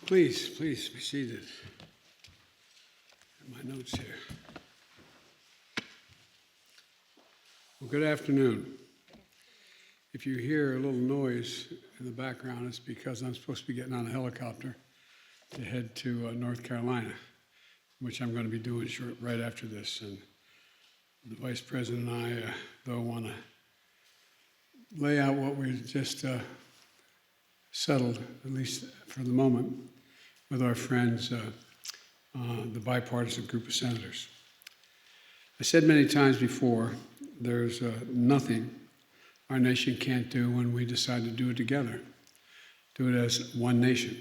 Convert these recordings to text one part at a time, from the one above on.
Please be seated. My notes here. Well, good afternoon. If you hear a little noise in the background, it's because I'm supposed to be getting on a helicopter to head to North Carolina, which I'm going to be doing right after this. And the Vice President and I, though, want to lay out what we just settled, at least for the moment, with our friends, the bipartisan group of senators. I said many times before, there's nothing our nation can't do when we decide to do it together, do it as one nation.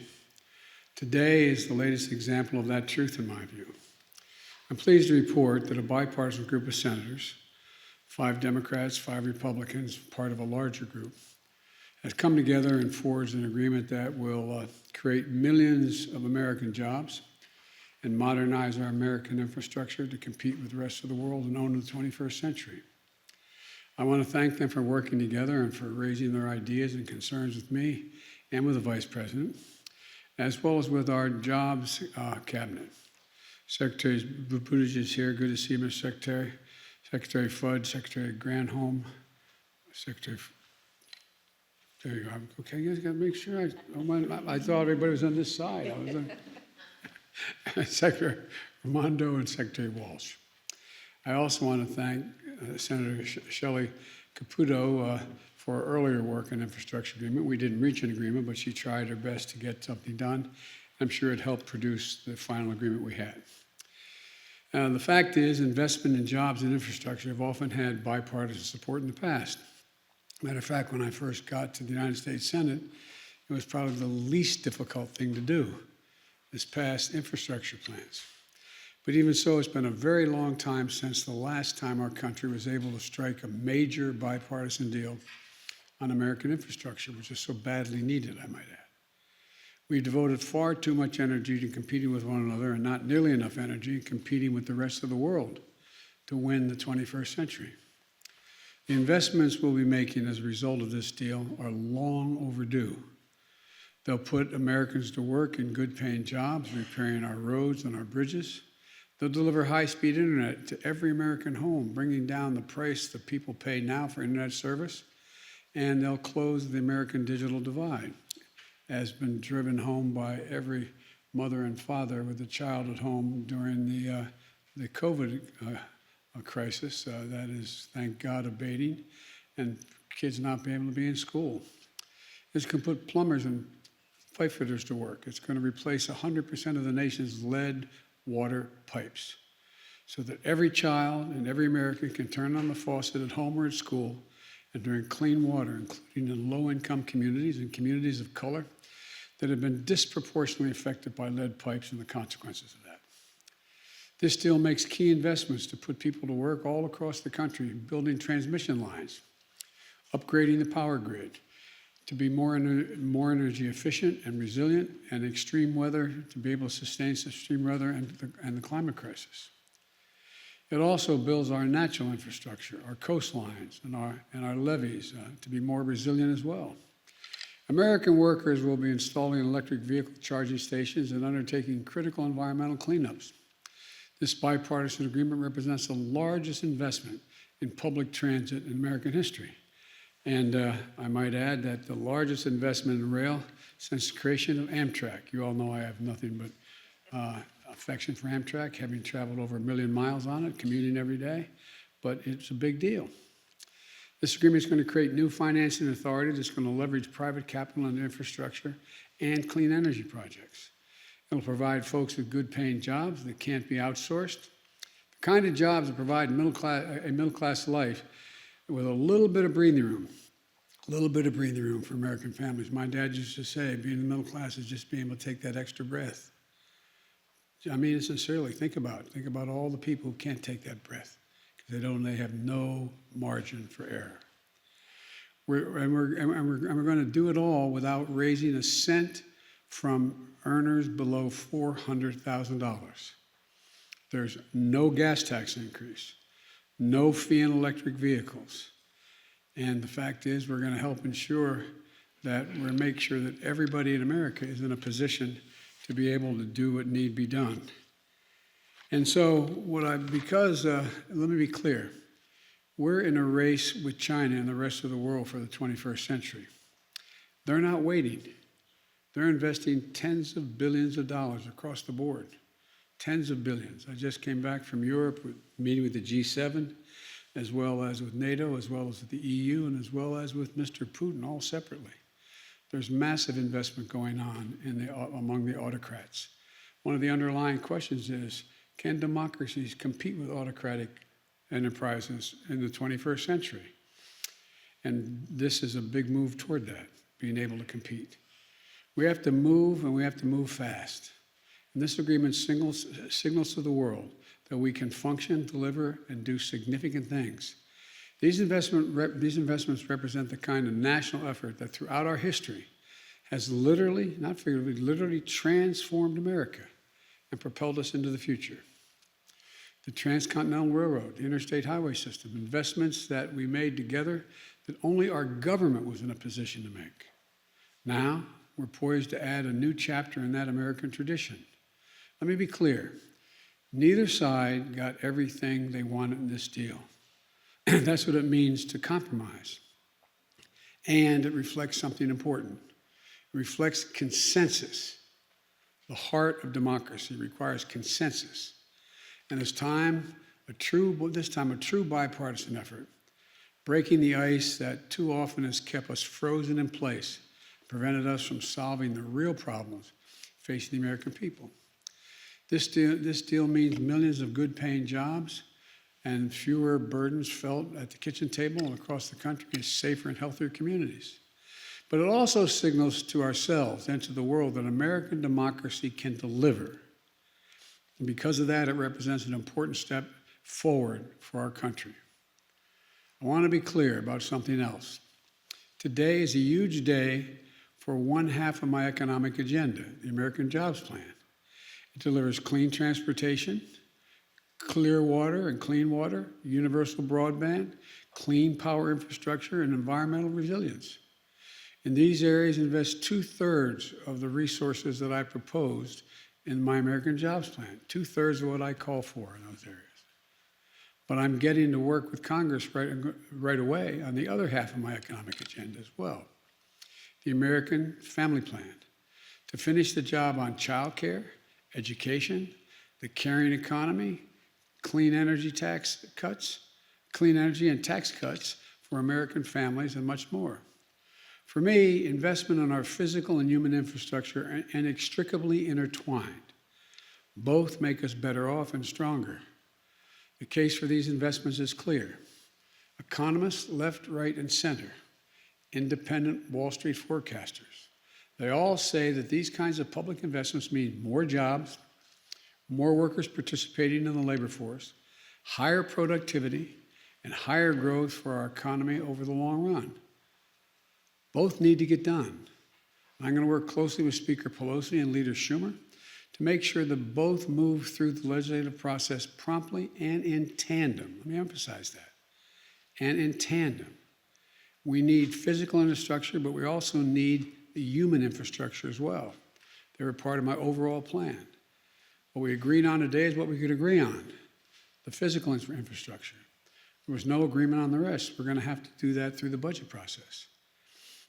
Today is the latest example of that truth, in my view. I'm pleased to report that a bipartisan group of senators, 5 Democrats, 5 Republicans, part of a larger group, has come together and forged an agreement that will create millions of American jobs and modernize our American infrastructure to compete with the rest of the world and own the 21st century. I want to thank them for working together and for raising their ideas and concerns with me and with the Vice President, as well as with our Jobs Cabinet. Secretary Buttigieg is here. Good to see you, Mr. Secretary. Secretary Fudd, Secretary Granholm, Secretary. There you are. Okay, you guys got to make sure. I thought everybody was on this side. I was on Secretary Raimondo and Secretary Walsh. I also want to thank Senator Shelley Caputo for her earlier work on infrastructure agreement. We didn't reach an agreement, but she tried her best to get something done. I'm sure it helped produce the final agreement we had. The fact is, investment in jobs and infrastructure have often had bipartisan support in the past. Matter of fact, when I first got to the United States Senate, it was probably the least difficult thing to do, is pass infrastructure plans. But even so, it's been a very long time since the last time our country was able to strike a major bipartisan deal on American infrastructure, which is so badly needed, I might add. We've devoted far too much energy to competing with one another and not nearly enough energy competing with the rest of the world to win the 21st century. The investments we'll be making as a result of this deal are long overdue. They'll put Americans to work in good-paying jobs, repairing our roads and our bridges. They'll deliver high-speed internet to every American home, bringing down the price that people pay now for internet service. And they'll close the American digital divide, as been driven home by every mother and father with a child at home during the COVID crisis. That is, thank God, abating, and kids not being able to be in school. It's going to put plumbers and pipe fitters to work. It's going to replace 100% of the nation's lead water pipes so that every child and every American can turn on the faucet at home or at school and drink clean water, including in low-income communities and communities of color that have been disproportionately affected by lead pipes and the consequences of that. This deal makes key investments to put people to work all across the country, building transmission lines, upgrading the power grid to be more energy efficient and resilient, and extreme weather to be able to sustain extreme weather and the climate crisis. It also builds our natural infrastructure, our coastlines, and our levees to be more resilient as well. American workers will be installing electric vehicle charging stations and undertaking critical environmental cleanups. This bipartisan agreement represents the largest investment in public transit in American history. And I might add that the largest investment in rail since the creation of Amtrak. You all know I have nothing but affection for Amtrak, having traveled over 1 million miles on it, commuting every day, but it's a big deal. This agreement is going to create new financing authority that's going to leverage private capital and infrastructure and clean energy projects. It'll provide folks with good-paying jobs that can't be outsourced, the kind of jobs that provide a middle-class life with a little bit of breathing room for American families. My dad used to say, being in the middle class is just being able to take that extra breath. I mean it sincerely. Think about it. Think about all the people who can't take that breath because they have no margin for error. We're going to do it all without raising a cent from earners below $400,000. There's no gas tax increase, no fee on electric vehicles. And the fact is, we're going to help ensure that we make sure that everybody in America is in a position to be able to do what need be done. And so let me be clear, we're in a race with China and the rest of the world for the 21st century. They're not waiting. They're investing tens of billions of dollars across the board, tens of billions. I just came back from Europe, meeting with the G7, as well as with NATO, as well as with the EU, and as well as with Mr. Putin, all separately. There's massive investment going on among the autocrats. One of the underlying questions is, can democracies compete with autocratic enterprises in the 21st century? And this is a big move toward that, being able to compete. We have to move, and we have to move fast. And this agreement signals to the world that we can function, deliver, and do significant things. These investments represent the kind of national effort that throughout our history has literally, not figuratively, literally transformed America and propelled us into the future. The Transcontinental Railroad, the Interstate Highway System, investments that we made together that only our government was in a position to make. Now, we're poised to add a new chapter in that American tradition. Let me be clear. Neither side got everything they wanted in this deal. That's what it means to compromise. And it reflects something important. It reflects consensus. The heart of democracy requires consensus. And this time a true bipartisan effort, breaking the ice that too often has kept us frozen in place, prevented us from solving the real problems facing the American people. This deal means millions of good-paying jobs and fewer burdens felt at the kitchen table and across the country in safer and healthier communities. But it also signals to ourselves and to the world that American democracy can deliver. And because of that, it represents an important step forward for our country. I want to be clear about something else. Today is a huge day for one half of my economic agenda, the American Jobs Plan. It delivers clean transportation, clear water and clean water, universal broadband, clean power infrastructure, and environmental resilience. In these areas, invest 2/3 of the resources that I proposed in my American Jobs Plan, 2/3 of what I call for in those areas. But I'm getting to work with Congress right away on the other half of my economic agenda as well, the American Family Plan, to finish the job on child care, education, the caring economy, clean energy and tax cuts for American families, and much more. For me, investment in our physical and human infrastructure are inextricably intertwined. Both make us better off and stronger. The case for these investments is clear. Economists, left, right, and center, independent Wall Street forecasters, they all say that these kinds of public investments mean more jobs, more workers participating in the labor force, higher productivity, and higher growth for our economy over the long run. Both need to get done. I'm going to work closely with Speaker Pelosi and Leader Schumer to make sure that both move through the legislative process promptly and in tandem. Let me emphasize that. And in tandem. We need physical infrastructure, but we also need the human infrastructure as well. They were part of my overall plan. What we agreed on today is what we could agree on, the physical infrastructure. There was no agreement on the rest. We're going to have to do that through the budget process.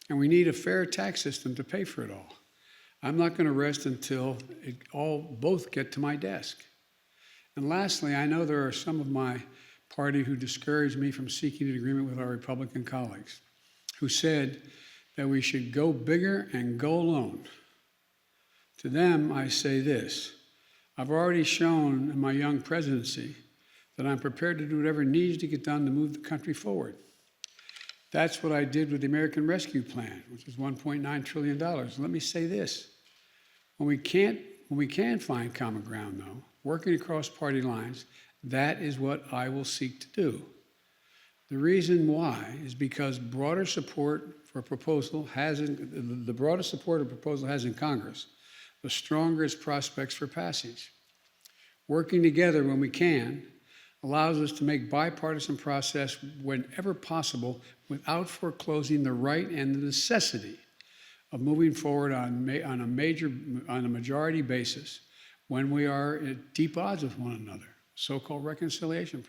And we need a fair tax system to pay for it all. I'm not going to rest until both get to my desk. And lastly, I know there are some of my party who discouraged me from seeking an agreement with our Republican colleagues, who said that we should go bigger and go alone. To them, I say this: I've already shown in my young presidency that I'm prepared to do whatever needs to get done to move the country forward. That's what I did with the American Rescue Plan, which is $1.9 trillion. Let me say this: when we can find common ground, though, working across party lines, that is what I will seek to do. The reason why is because the broader support a proposal has in Congress, the stronger its prospects for passage. Working together when we can allows us to make bipartisan process whenever possible without foreclosing the right and the necessity of moving forward on a majority basis when we are at deep odds with one another, so-called reconciliation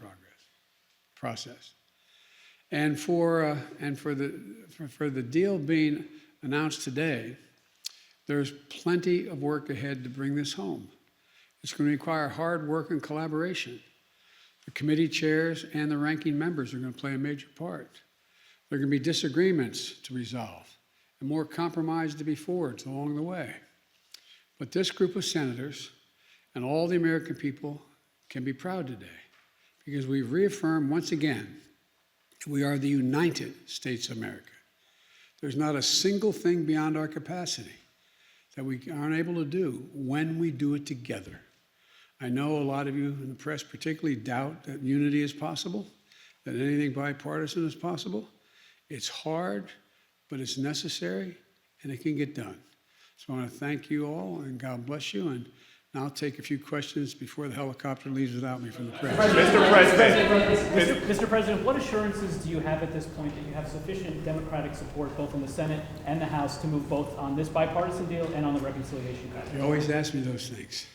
process. And for the deal being announced today, there's plenty of work ahead to bring this home. It's going to require hard work and collaboration. The committee chairs and the ranking members are going to play a major part. There are going to be disagreements to resolve and more compromise to be forged along the way. But this group of senators and all the American people can be proud today because we've reaffirmed once again we are the United States of America. There's not a single thing beyond our capacity that we aren't able to do when we do it together. I know a lot of you in the press particularly doubt that unity is possible, that anything bipartisan is possible. It's hard, but it's necessary, and it can get done. So I want to thank you all, and God bless you. And now I'll take a few questions before the helicopter leaves without me from the press. Mr. President, what assurances do you have at this point that you have sufficient Democratic support both in the Senate and the House to move both on this bipartisan deal and on the reconciliation package? You always ask me those things.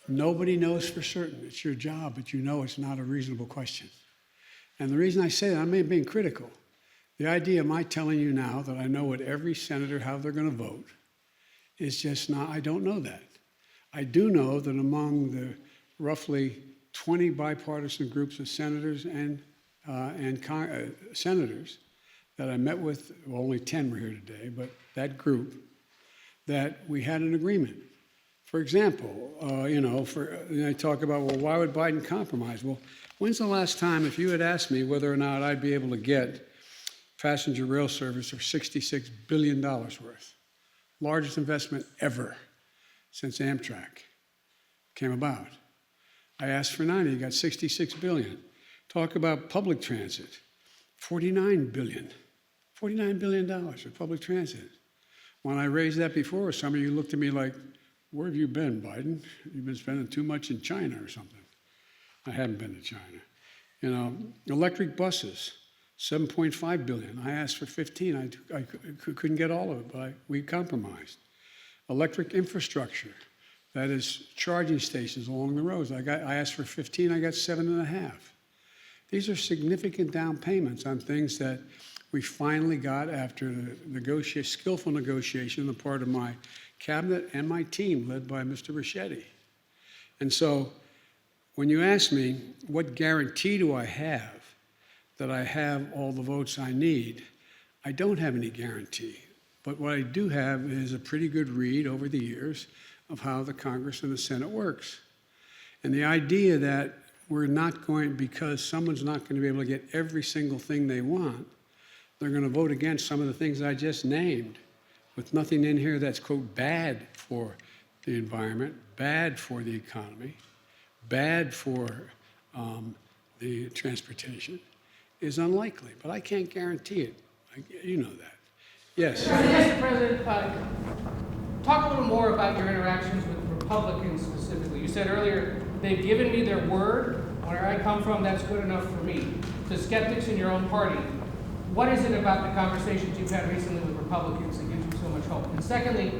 Nobody knows for certain. It's your job, but you know it's not a reasonable question. And the reason I say that, I'm being critical. The idea of my telling you now that I know what every senator, how they're going to vote, is just not, I don't know that. I do know that among the roughly 20 bipartisan groups of senators and senators that I met with, well, only 10 were here today, but that group, that we had an agreement. For example, I talk about, well, why would Biden compromise? Well, when's the last time, if you had asked me whether or not I'd be able to get passenger rail service for $66 billion worth, largest investment ever since Amtrak came about. I asked for 90, you got $66 billion. Talk about public transit, $49 billion for public transit. When I raised that before, some of you looked at me like, where have you been, Biden? You've been spending too much in China or something. I haven't been to China. Electric buses, $7.5 billion. I asked for 15. I couldn't get all of it, but we compromised. Electric infrastructure, that is charging stations along the roads. I asked for 15, I got 7.5. These are significant down payments on things that we finally got after the skillful negotiation on the part of my cabinet and my team led by Mr. Ricchetti. And so when you ask me, what guarantee do I have that I have all the votes I need? I don't have any guarantee. But what I do have is a pretty good read over the years of how the Congress and the Senate works. And the idea that we're not going, because someone's not going to be able to get every single thing they want, they're going to vote against some of the things I just named, with nothing in here that's, quote, bad for the environment, bad for the economy, bad for the transportation, is unlikely. But I can't guarantee it. You know that. Yes. Mr. President, talk a little more about your interactions with Republicans specifically. You said earlier, they've given me their word. Where I come from, that's good enough for me. To skeptics in your own party, what is it about the conversations you've had recently with Republicans that gives you so much hope? And secondly,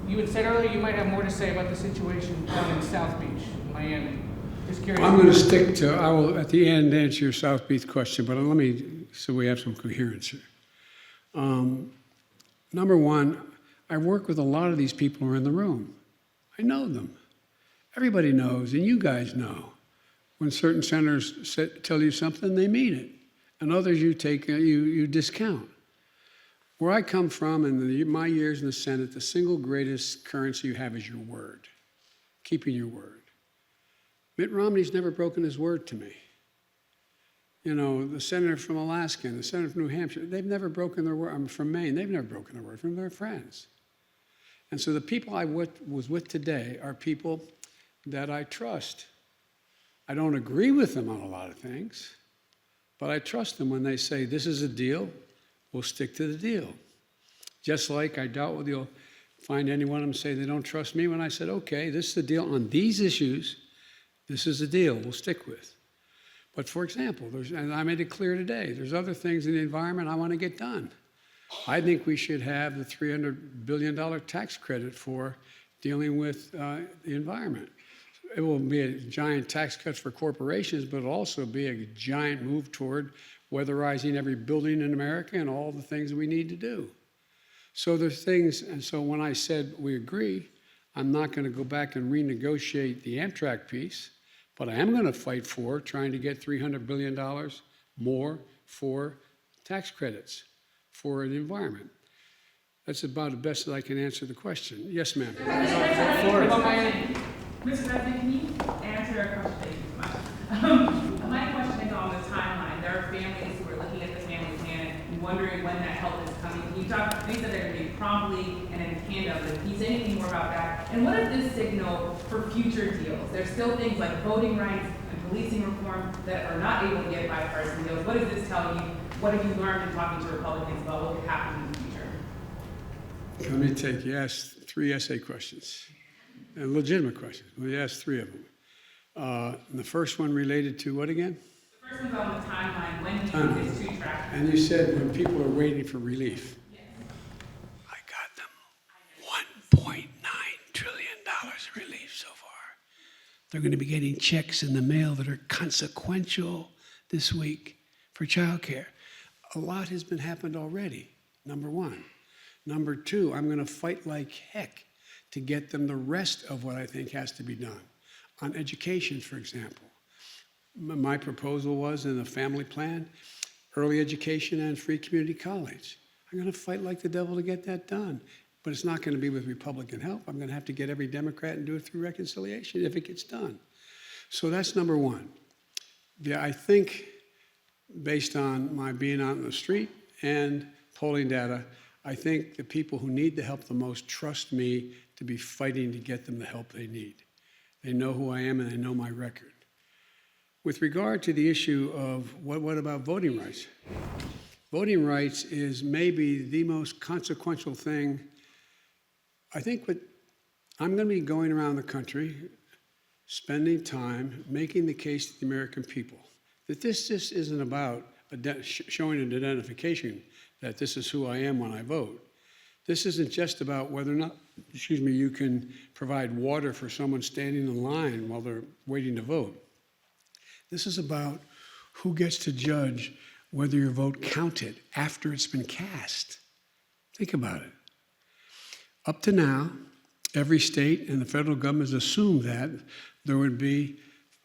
you had said earlier you might have more to say about the situation down in South Beach, in Miami. Just curious. I'm going to stick to, I will at the end answer your South Beach question, but let me, so we have some coherence here. Number one, I work with a lot of these people who are in the room. I know them. Everybody knows, and you guys know, when certain senators tell you something, they mean it, and others you discount. Where I come from, in my years in the Senate, the single greatest currency you have is your word, keeping your word. Mitt Romney's never broken his word to me. You know, the senator from Alaska and the senator from New Hampshire, they've never broken their word. I'm from Maine, they've never broken their word from their friends. And so the people I was with today are people that I trust. I don't agree with them on a lot of things, but I trust them when they say, this is a deal, we'll stick to the deal. Just like I doubt whether you'll find any one of them say they don't trust me when I said, okay, this is the deal on these issues, this is the deal we'll stick with. But for example, and I made it clear today, there's other things in the environment I want to get done. I think we should have the $300 billion tax credit for dealing with the environment. It will be a giant tax cut for corporations, but it'll also be a giant move toward weatherizing every building in America and all the things we need to do. So there's things, and so when I said we agree, I'm not going to go back and renegotiate the Amtrak piece, but I am going to fight for trying to get $300 billion more for tax credits for the environment. That's about the best that I can answer the question. Yes, ma'am. Mr. President, can you answer a question? Thank you so much. My question is on the timeline. There are families who are looking at the family plan and wondering when that help is coming. Can you talk, you said they're going to be promptly and in tandem, but can you say anything more about that? And what does this signal for future deals? There's still things like voting rights and policing reform that are not able to get bipartisan deals. What does this tell you? What have you learned in talking to Republicans about what could happen in the future? Let me take, you asked 3 essay questions, and legitimate questions. We asked 3 of them. And the first one related to what again? The first one's on the timeline. When do you think this 2-track? And you said when people are waiting for relief. Yes. I got them $1.9 trillion of relief so far. They're going to be getting checks in the mail that are consequential this week for childcare. A lot has been happened already, number 1. Number 2, I'm going to fight like heck to get them the rest of what I think has to be done. On education, for example. My proposal was in the family plan, early education and free community college. I'm going to fight like the devil to get that done. But it's not going to be with Republican help. I'm going to have to get every Democrat and do it through reconciliation if it gets done. So that's number 1. Yeah, I think based on my being out in the street and polling data, I think the people who need the help the most trust me to be fighting to get them the help they need. They know who I am and they know my record. With regard to the issue of what about voting rights? Voting rights is maybe the most consequential thing. I think I'm going to be going around the country, spending time making the case to the American people that this just isn't about showing an identification that this is who I am when I vote. This isn't just about whether or not, you can provide water for someone standing in line while they're waiting to vote. This is about who gets to judge whether your vote counted after it's been cast. Think about it. Up to now, every state and the federal government has assumed that there would be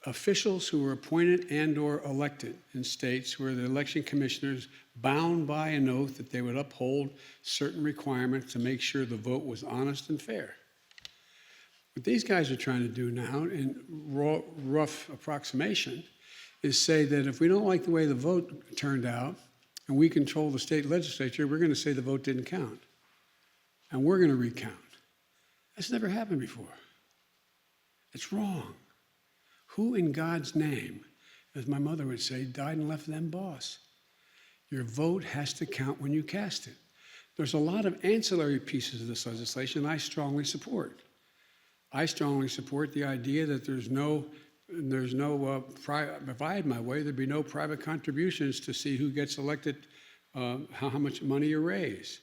officials who were appointed and or elected in states where the election commissioners bound by an oath that they would uphold certain requirements to make sure the vote was honest and fair. What these guys are trying to do now, in rough approximation, is say that if we don't like the way the vote turned out and we control the state legislature, we're going to say the vote didn't count. And we're going to recount. That's never happened before. It's wrong. Who in God's name, as my mother would say, died and left them boss? Your vote has to count when you cast it. There's a lot of ancillary pieces of this legislation I strongly support. I strongly support the idea that if I had my way, there'd be no private contributions to see who gets elected, how much money you raise.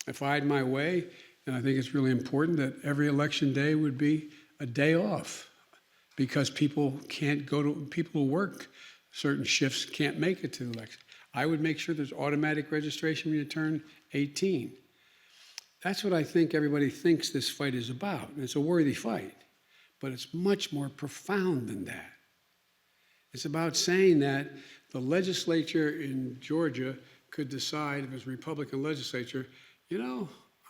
If I had my way, then I think it's really important that every election day would be a day off, because people who work certain shifts can't make it to the election. I would make sure there's automatic registration when you turn 18. That's what I think everybody thinks this fight is about. And it's a worthy fight, but it's much more profound than that. It's about saying that the legislature in Georgia could decide, if it's a Republican legislature,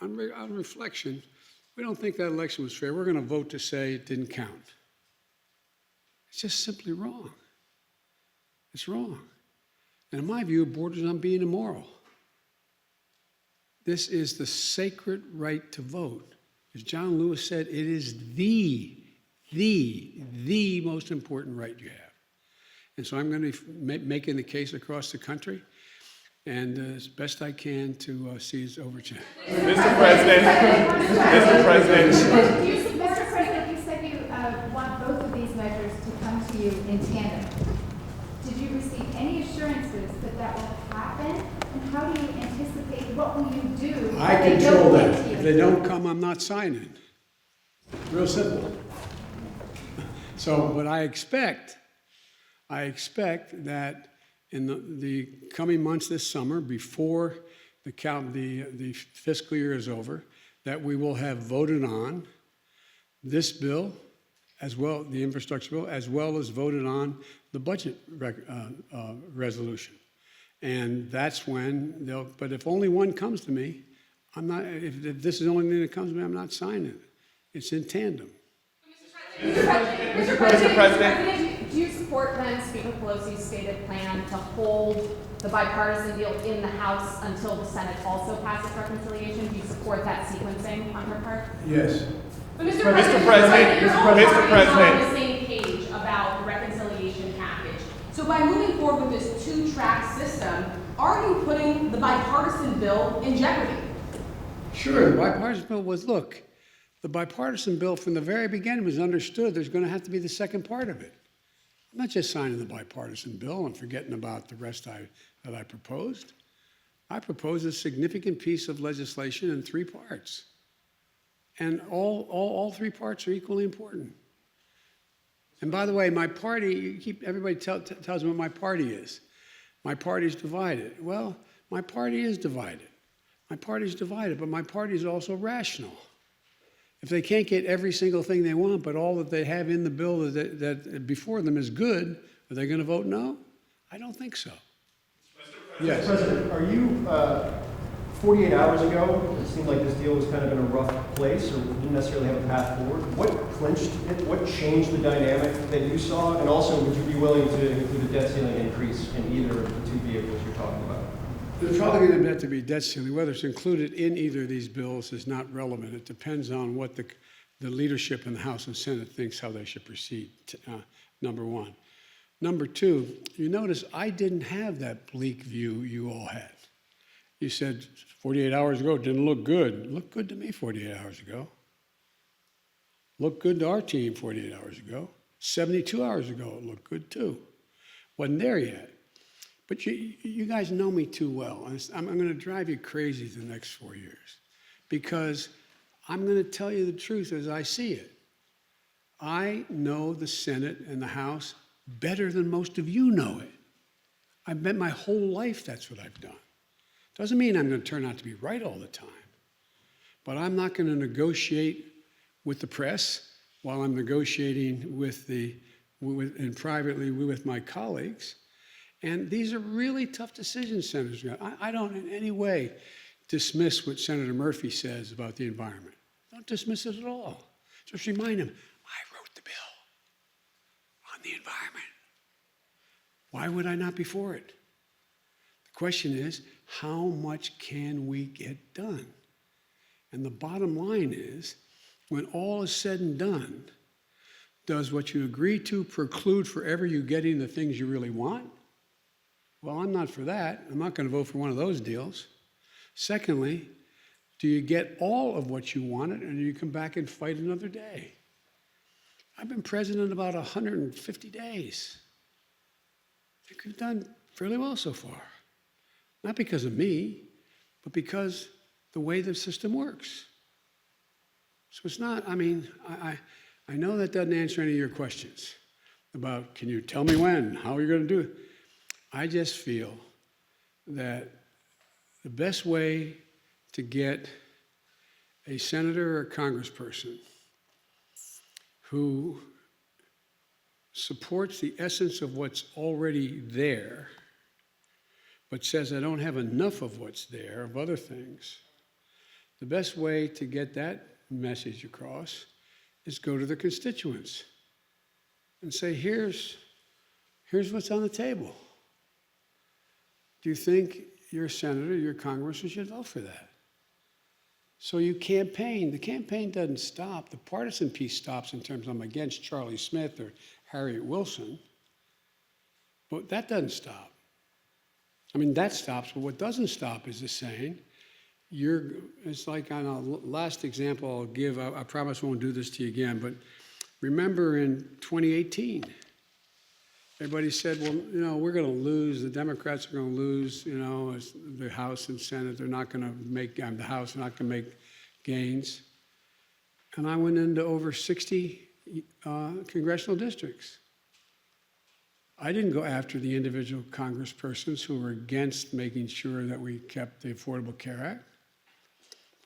on reflection, we don't think that election was fair. We're going to vote to say it didn't count. It's just simply wrong. It's wrong. And in my view, it borders on being immoral. This is the sacred right to vote. As John Lewis said, it is the most important right you have. And so I'm going to be making the case across the country, and as best I can to seize overtime. Mr. President, Mr. President. Mr. President, you said you want both of these measures to come to you in tandem. Did you receive any assurances that that will happen? And how do you anticipate what will you do? I if they control don't that. get to you? If they don't come, I'm not signing. Real simple. So, but I expect that in the coming months this summer, before the fiscal year is over, that we will have voted on this bill, as well, the infrastructure bill, as well as voted on the budget resolution. And that's when they'll, but if only one comes to me, I'm not, if this is the only thing that comes to me, I'm not signing it. It's in tandem. Mr. President. Do you support then Speaker Pelosi's stated plan to hold the bipartisan deal in the House until the Senate also passes reconciliation? Do you support that sequencing on her part? Yes. But Mr. President, you're all Mr. already President. on the same page about the reconciliation package. So by moving forward with this two-track system, are you putting the bipartisan bill in jeopardy? Sure, the bipartisan bill was, look, the bipartisan bill from the very beginning was understood there's going to have to be the second part of it. I'm not just signing the bipartisan bill and forgetting about the rest that I proposed. I proposed a significant piece of legislation in 3 parts. And all 3 parts are equally important. And by the way, my party, everybody tells me what my party is. My party's divided. Well, my party is divided. My party's divided, but my party is also rational. If they can't get every single thing they want, but all that they have in the bill that before them is good, are they going to vote no? I don't think so. Yes. President, are you, 48 hours ago, it seemed like this deal was kind of in a rough place or didn't necessarily have a path forward. What clinched it? What changed the dynamic that you saw? And also, would you be willing to include a debt ceiling increase in either of the 2 vehicles you're talking about? There's probably going to have to be debt ceiling. Whether it's included in either of these bills is not relevant. It depends on what the leadership in the House and Senate thinks how they should proceed, number one. Number two, you notice I didn't have that bleak view you all had. You said 48 hours ago it didn't look good. It looked good to me 48 hours ago. Looked good to our team 48 hours ago. 72 hours ago it looked good too. Wasn't there yet. But you guys know me too well. And I'm going to drive you crazy the next 4 years because I'm going to tell you the truth as I see it. I know the Senate and the House better than most of you know it. I've bet my whole life that's what I've done. Doesn't mean I'm going to turn out to be right all the time. But I'm not going to negotiate with the press while I'm negotiating and privately with my colleagues. And these are really tough decisions, Senator. I don't in any way dismiss what Senator Murphy says about the environment. Don't dismiss it at all. Just remind him, I wrote the bill on the environment. Why would I not be for it? The question is, how much can we get done? And the bottom line is, when all is said and done, does what you agree to preclude forever you getting the things you really want? Well, I'm not for that. I'm not going to vote for one of those deals. Secondly, do you get all of what you wanted and you come back and fight another day? I've been president about 150 days. I think we've done fairly well so far. Not because of me, but because the way the system works. So it's not, I mean, I know that doesn't answer any of your questions about, can you tell me when, how are you going to do it? I just feel that the best way to get a senator or a congressperson who supports the essence of what's already there, but says I don't have enough of what's there, of other things, the best way to get that message across is go to the constituents and say, here's what's on the table. Do you think your senator, your congressman should vote for that? So you campaign. The campaign doesn't stop. The partisan piece stops in terms of I'm against Charlie Smith or Harriet Wilson. But that doesn't stop. I mean, that stops, but what doesn't stop is the saying, it's like on a last example I'll give, I promise I won't do this to you again, but remember in 2018, everybody said, well, we're going to lose, the Democrats are going to lose, as the House and Senate, they're not going to make, the House, they're not going to make gains. And I went into over 60 congressional districts. I didn't go after the individual congresspersons who were against making sure that we kept the Affordable Care Act,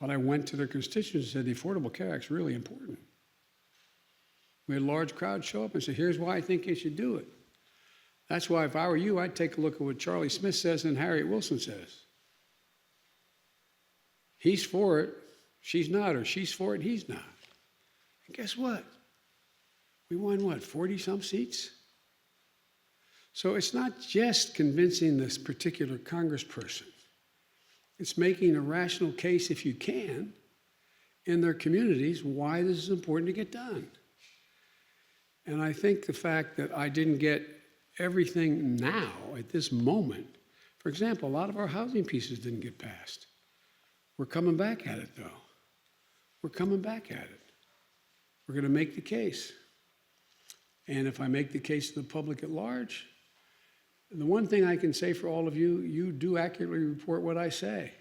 but I went to their constituents and said the Affordable Care Act is really important. We had a large crowd show up and say, here's why I think you should do it. That's why if I were you, I'd take a look at what Charlie Smith says and Harriet Wilson says. He's for it, she's not, or she's for it, he's not. And guess what? We won, 40-some seats? So it's not just convincing this particular congressperson. It's making a rational case, if you can, in their communities why this is important to get done. And I think the fact that I didn't get everything now, at this moment, for example, a lot of our housing pieces didn't get passed. We're coming back at it, though. We're coming back at it. We're going to make the case. And if I make the case to the public at large, the one thing I can say for all of you, you do accurately report what I say.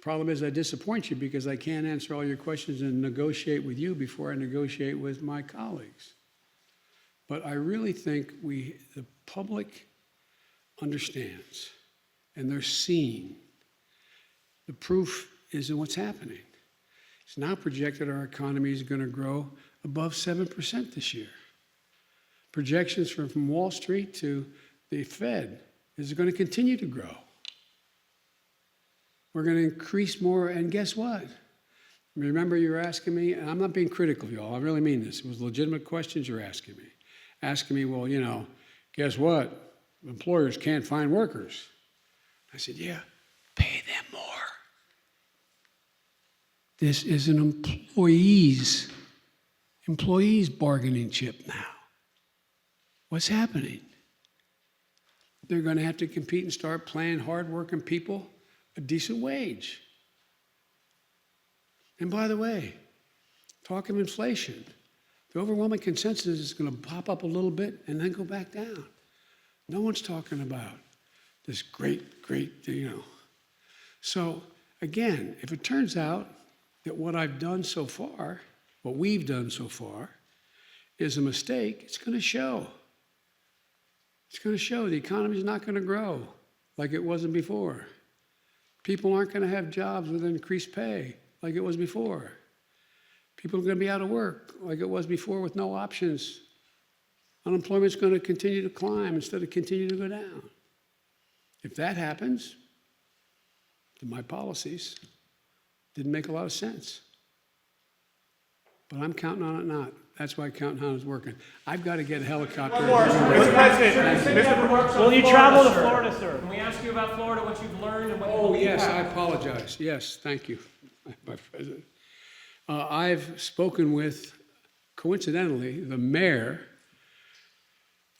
Problem is I disappoint you because I can't answer all your questions and negotiate with you before I negotiate with my colleagues. But I really think the public understands and they're seeing. The proof is in what's happening. It's now projected our economy is going to grow above 7% this year. Projections from Wall Street to the Fed is going to continue to grow. We're going to increase more, and guess what? Remember you were asking me, and I'm not being critical of y'all, I really mean this. It was legitimate questions you're asking me. Asking me, well, guess what? Employers can't find workers. I said, yeah, pay them more. This is an employees bargaining chip now. What's happening? They're going to have to compete and start paying hardworking people a decent wage. And by the way, talk of inflation. The overwhelming consensus is going to pop up a little bit and then go back down. No one's talking about this great, So again, if it turns out that what I've done so far, what we've done so far, is a mistake, it's going to show. It's going to show the economy's not going to grow like it wasn't before. People aren't going to have jobs with increased pay like it was before. People are going to be out of work like it was before with no options. Unemployment's going to continue to climb instead of continue to go down. If that happens, then my policies didn't make a lot of sense. But I'm counting on it not. That's why counting on it is working. I've got to get a helicopter. Mr. President, Will you travel to Florida, sir? Can we ask you about Florida, what you've learned and what you Oh, hope you yes, I have? apologize. Yes, thank you, my president. I've spoken with, coincidentally, the mayor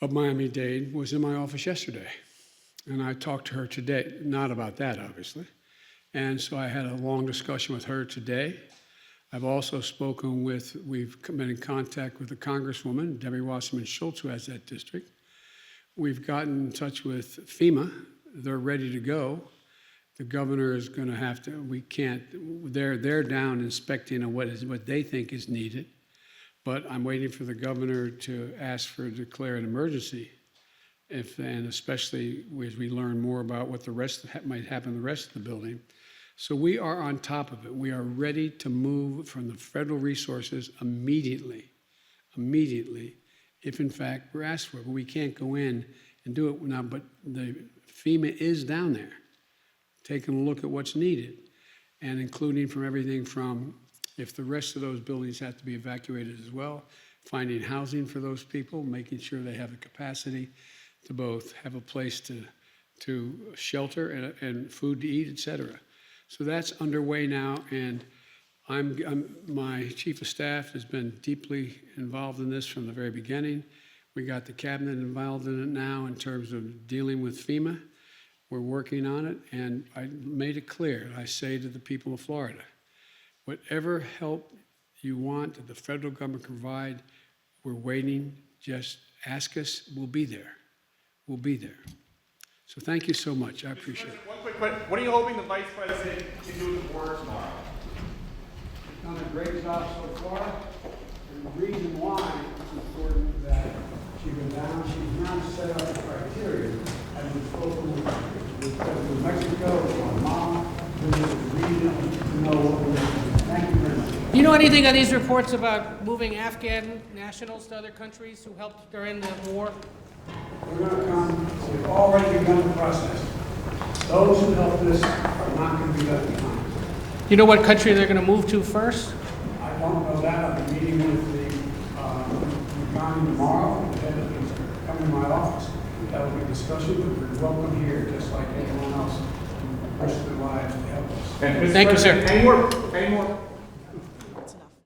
of Miami-Dade was in my office yesterday. And I talked to her today, not about that, obviously. And so I had a long discussion with her today. I've also spoken with, we've been in contact with the Congresswoman, Debbie Wasserman Schultz, who has that district. We've gotten in touch with FEMA. They're ready to go. The governor is going to have to, we can't, they're down inspecting on what they think is needed. But I'm waiting for the governor to ask for declare an emergency. And especially as we learn more about what the rest might happen in the rest of the building. So we are on top of it. We are ready to move from the federal resources immediately, if in fact we're asked for it. But we can't go in and do it now, but the FEMA is down there, taking a look at what's needed, and including from everything from if the rest of those buildings have to be evacuated as well, finding housing for those people, making sure they have the capacity to both have a place to shelter and food to eat, et cetera. So that's underway now, and my chief of staff has been deeply involved in this from the very beginning. We got the cabinet involved in it now in terms of dealing with FEMA. We're working on it, and I made it clear. I say to the people of Florida, whatever help you want that the federal government can provide, we're waiting just ask us, we'll be there. We'll be there. So thank you so much. I appreciate it. One quick question. What are you hoping the vice president can do with the board tomorrow? She's done a great job so far, and the reason why it's important that she goes down, she's now set up the criteria, as we've spoken with President Mexico, with Guatemala, with the region, to know what we're doing. Thank you very much. Do you know anything on these reports about moving Afghan nationals to other countries who helped during the war? We're going to come, we've already begun the process. Those who help us are not going to be left behind. Do you know what country they're going to move to first? I don't know that. I'll be meeting with the Ghana tomorrow. The head of things come to my office. That will be a discussion, but we're welcome here, just like anyone else who risks their lives to help us. And Mr. Thank you, sir. President, any more